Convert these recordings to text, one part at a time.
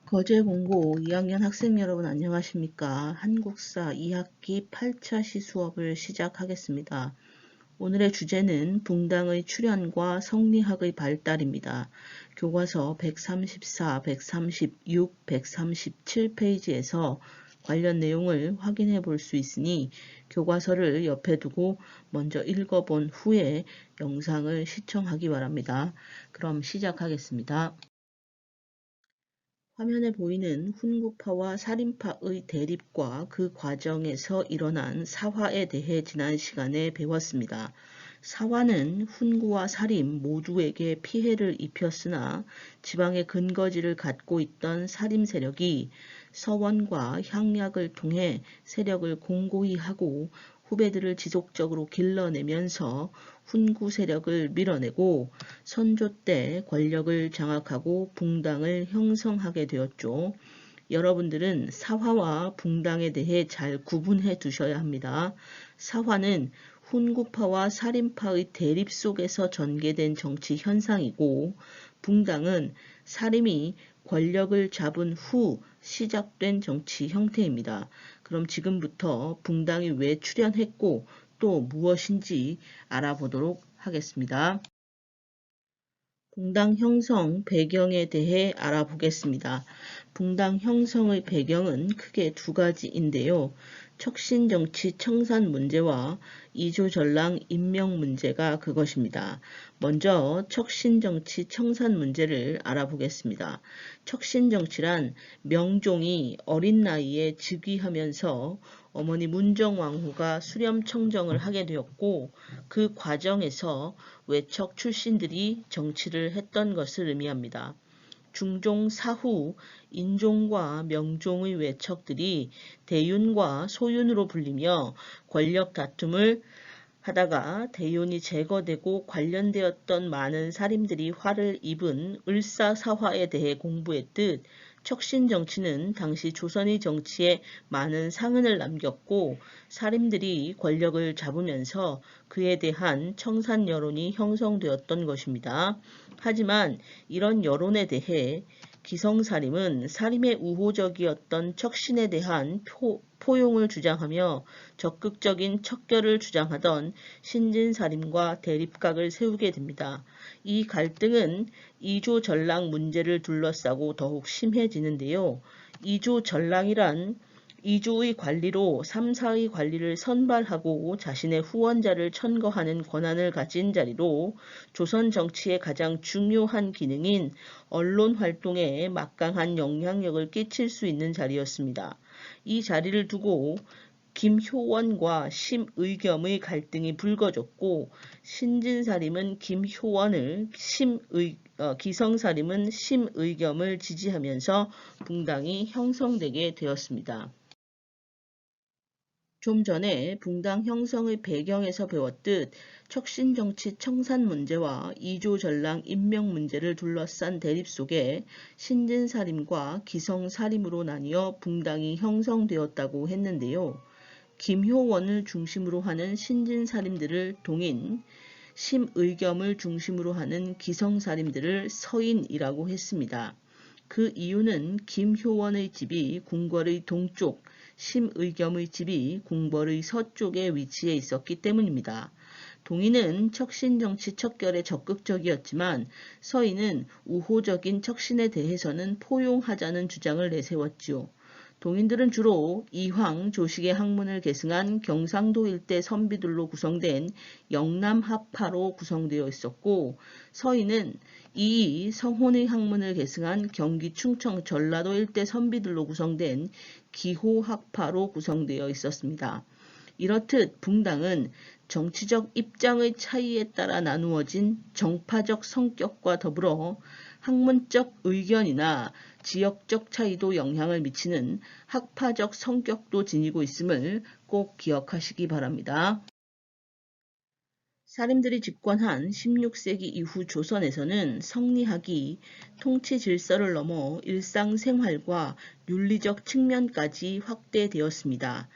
거제공고 2학년 학생 여러분 안녕하십니까? 한국사 2학기 8차 시수업을 시작하겠습니다. 오늘의 주제는 붕당의 출현과 성리학의 발달입니다. 교과서 134, 136, 137페이지에서 관련 내용을 확인해 볼 수 있으니 교과서를 옆에 두고 먼저 읽어본 후에 영상을 시청하기 바랍니다. 그럼 시작하겠습니다. 화면에 보이는 훈구파와 살인파의 대립과 그 과정에서 일어난 사화에 대해 지난 시간에 배웠습니다. 사화는 훈구와 살인 모두에게 피해를 입혔으나 지방의 근거지를 갖고 있던 살인 세력이 서원과 향약을 통해 세력을 공고히 하고 후배들을 지속적으로 길러내면서 훈구 세력을 밀어내고 선조 때 권력을 장악하고 붕당을 형성하게 되었죠. 여러분들은 사화와 붕당에 대해 잘 구분해 두셔야 합니다. 사화는 훈구파와 살인파의 대립 속에서 전개된 정치 현상이고 붕당은 살인이 권력을 잡은 후 시작된 정치 형태입니다. 그럼 지금부터 붕당이 왜 출현했고 또 무엇인지 알아보도록 하겠습니다. 붕당 형성 배경에 대해 알아보겠습니다. 붕당 형성의 배경은 크게 두 가지인데요. 척신정치 청산 문제와 이조전랑 임명 문제가 그것입니다. 먼저 척신정치 청산 문제를 알아보겠습니다. 척신정치란 명종이 어린 나이에 즉위하면서 어머니 문정왕후가 수렴청정을 하게 되었고 그 과정에서 외척 출신들이 정치를 했던 것을 의미합니다. 중종 사후 인종과 명종의 외척들이 대윤과 소윤으로 불리며 권력 다툼을 하다가 대윤이 제거되고 관련되었던 많은 살인들이 화를 입은 을사사화에 대해 공부했듯 척신정치는 당시 조선의 정치에 많은 상흔을 남겼고 살인들이 권력을 잡으면서 그에 대한 청산 여론이 형성되었던 것입니다. 하지만 이런 여론에 대해 기성살림은 살림에 우호적이었던 척신에 대한 포용을 주장하며 적극적인 척결을 주장하던 신진살림과 대립각을 세우게 됩니다. 이 갈등은 이조전랑 문제를 둘러싸고 더욱 심해지는데요. 이조전랑이란 이조의 관리로 3사의 관리를 선발하고 자신의 후원자를 천거하는 권한을 가진 자리로 조선 정치의 가장 중요한 기능인 언론 활동에 막강한 영향력을 끼칠 수 있는 자리였습니다. 이 자리를 두고 김효원과 심의겸의 갈등이 불거졌고 신진살림은 김효원을 기성살림은 심의겸을 지지하면서 붕당이 형성되게 되었습니다. 좀 전에 붕당 형성의 배경에서 배웠듯 척신정치 청산 문제와 이조전랑 임명 문제를 둘러싼 대립 속에 신진살림과 기성살림으로 나뉘어 붕당이 형성되었다고 했는데요. 김효원을 중심으로 하는 신진살림들을 동인, 심의겸을 중심으로 하는 기성살림들을 서인이라고 했습니다. 그 이유는 김효원의 집이 궁궐의 동쪽, 심의겸의 집이 궁궐의 서쪽에 위치해 있었기 때문입니다. 동인은 척신정치 척결에 적극적이었지만 서인은 우호적인 척신에 대해서는 포용하자는 주장을 내세웠지요. 동인들은 주로 이황, 조식의 학문을 계승한 경상도 일대 선비들로 구성된 영남합파로 구성되어 있었고 서인은 이이 성혼의 학문을 계승한 경기 충청 전라도 일대 선비들로 구성된 기호학파로 구성되어 있었습니다. 이렇듯 붕당은 정치적 입장의 차이에 따라 나누어진 정파적 성격과 더불어 학문적 의견이나 지역적 차이도 영향을 미치는 학파적 성격도 지니고 있음을 꼭 기억하시기 바랍니다. 사림들이 집권한 16세기 이후 조선에서는 성리학이 통치 질서를 넘어 일상생활과 윤리적 측면까지 확대되었습니다.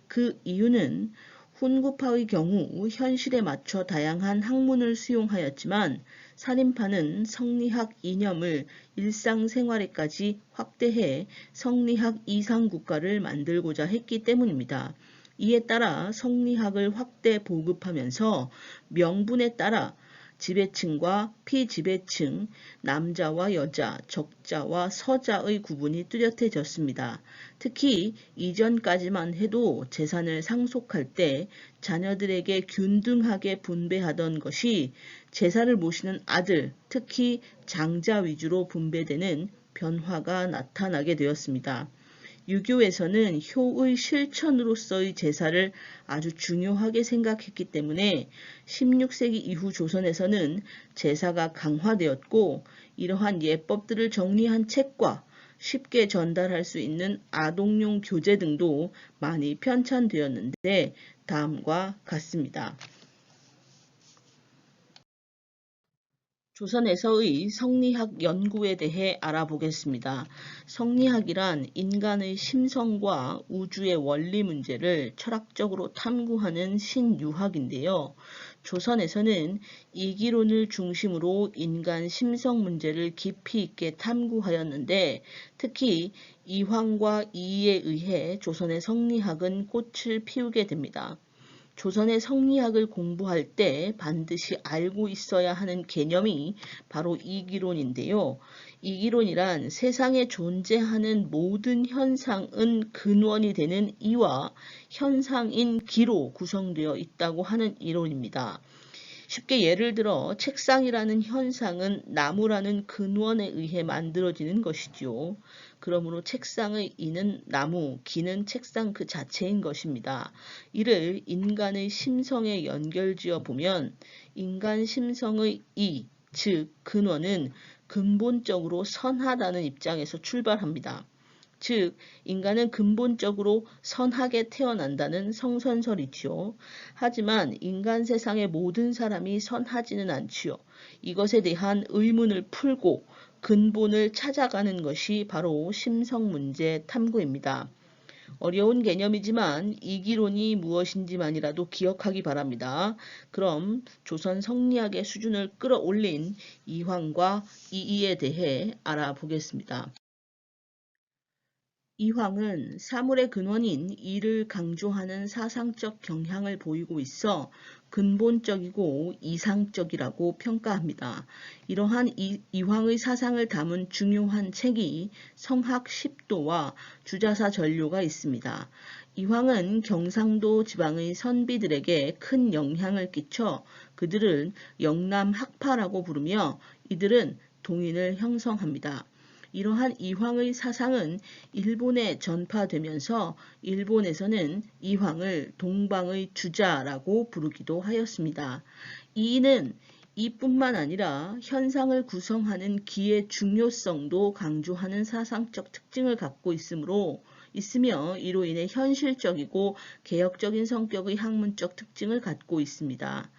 그 이유는 훈구파의 경우 현실에 맞춰 다양한 학문을 수용하였지만 살인파는 성리학 이념을 일상생활에까지 확대해 성리학 이상국가를 만들고자 했기 때문입니다. 이에 따라 성리학을 확대 보급하면서 명분에 따라 지배층과 피지배층, 남자와 여자, 적자와 서자의 구분이 뚜렷해졌습니다. 특히 이전까지만 해도 재산을 상속할 때 자녀들에게 균등하게 분배하던 것이 제사를 모시는 아들, 특히 장자 위주로 분배되는 변화가 나타나게 되었습니다. 유교에서는 효의 실천으로서의 제사를 아주 중요하게 생각했기 때문에 16세기 이후 조선에서는 제사가 강화되었고 이러한 예법들을 정리한 책과 쉽게 전달할 수 있는 아동용 교재 등도 많이 편찬되었는데 다음과 같습니다. 조선에서의 성리학 연구에 대해 알아보겠습니다. 성리학이란 인간의 심성과 우주의 원리 문제를 철학적으로 탐구하는 신유학인데요. 조선에서는 이기론을 중심으로 인간 심성 문제를 깊이 있게 탐구하였는데 특히 이황과 이이에 의해 조선의 성리학은 꽃을 피우게 됩니다. 조선의 성리학을 공부할 때 반드시 알고 있어야 하는 개념이 바로 이기론인데요. 이기론이란 세상에 존재하는 모든 현상은 근원이 되는 이와 현상인 기로 구성되어 있다고 하는 이론입니다. 쉽게 예를 들어 책상이라는 현상은 나무라는 근원에 의해 만들어지는 것이지요. 그러므로 책상의 이는 나무, 기는 책상 그 자체인 것입니다. 이를 인간의 심성에 연결지어 보면 인간 심성의 이, 즉 근원은 근본적으로 선하다는 입장에서 출발합니다. 즉 인간은 근본적으로 선하게 태어난다는 성선설이지요. 하지만 인간 세상의 모든 사람이 선하지는 않지요. 이것에 대한 의문을 풀고 근본을 찾아가는 것이 바로 심성문제 탐구입니다. 어려운 개념이지만 이기론이 무엇인지만이라도 기억하기 바랍니다. 그럼 조선 성리학의 수준을 끌어올린 이황과 이이에 대해 알아보겠습니다. 이황은 사물의 근원인 이를 강조하는 사상적 경향을 보이고 있어 근본적이고 이상적이라고 평가합니다. 이러한 이황의 사상을 담은 중요한 책이 성학 10도와 주자사 전료가 있습니다. 이황은 경상도 지방의 선비들에게 큰 영향을 끼쳐 그들을 영남학파라고 부르며 이들은 동인을 형성합니다. 이러한 이황의 사상은 일본에 전파되면서 일본에서는 이황을 동방의 주자라고 부르기도 하였습니다. 이는 이뿐만 아니라 현상을 구성하는 기의 중요성도 강조하는 사상적 특징을 갖고 있으며 이로 인해 현실적이고 개혁적인 성격의 학문적 특징을 갖고 있습니다.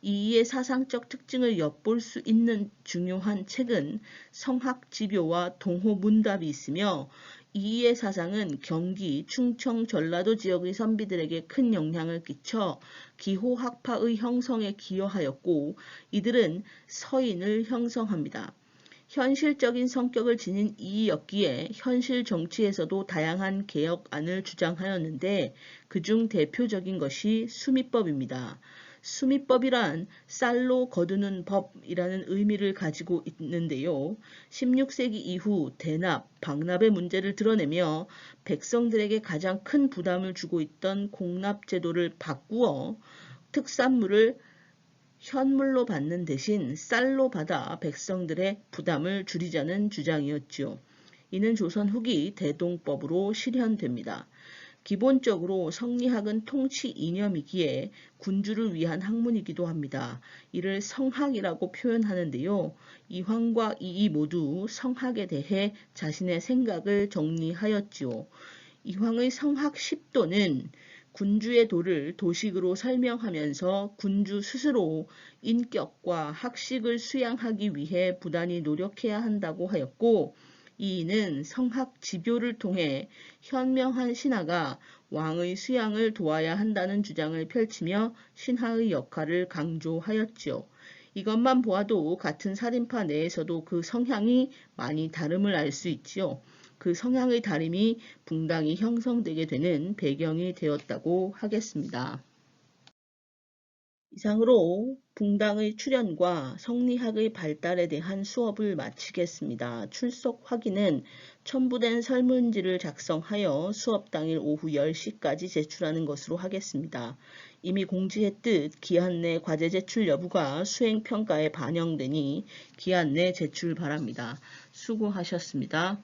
이의 사상적 특징을 엿볼 수 있는 중요한 책은 성학지묘와 동호문답이 있으며 이의 사상은 경기, 충청, 전라도 지역의 선비들에게 큰 영향을 끼쳐 기호학파의 형성에 기여하였고 이들은 서인을 형성합니다. 현실적인 성격을 지닌 이였기에 현실 정치에서도 다양한 개혁안을 주장하였는데 그중 대표적인 것이 수미법입니다. 수미법이란 쌀로 거두는 법이라는 의미를 가지고 있는데요. 16세기 이후 대납, 방납의 문제를 드러내며 백성들에게 가장 큰 부담을 주고 있던 공납제도를 바꾸어 특산물을 현물로 받는 대신 쌀로 받아 백성들의 부담을 줄이자는 주장이었지요. 이는 조선 후기 대동법으로 실현됩니다. 기본적으로 성리학은 통치 이념이기에 군주를 위한 학문이기도 합니다. 이를 성학이라고 표현하는데요. 이황과 이이 모두 성학에 대해 자신의 생각을 정리하였지요. 이황의 성학 10도는 군주의 도를 도식으로 설명하면서 군주 스스로 인격과 학식을 수양하기 위해 부단히 노력해야 한다고 하였고 이이는 성학 지교를 통해 현명한 신하가 왕의 수양을 도와야 한다는 주장을 펼치며 신하의 역할을 강조하였지요. 이것만 보아도 같은 살인파 내에서도 그 성향이 많이 다름을 알 수 있지요. 그 성향의 다름이 붕당이 형성되게 되는 배경이 되었다고 하겠습니다. 이상으로 붕당의 출현과 성리학의 발달에 대한 수업을 마치겠습니다. 출석 확인은 첨부된 설문지를 작성하여 수업 당일 오후 10시까지 제출하는 것으로 하겠습니다. 이미 공지했듯 기한 내 과제 제출 여부가 수행평가에 반영되니 기한 내 제출 바랍니다. 수고하셨습니다.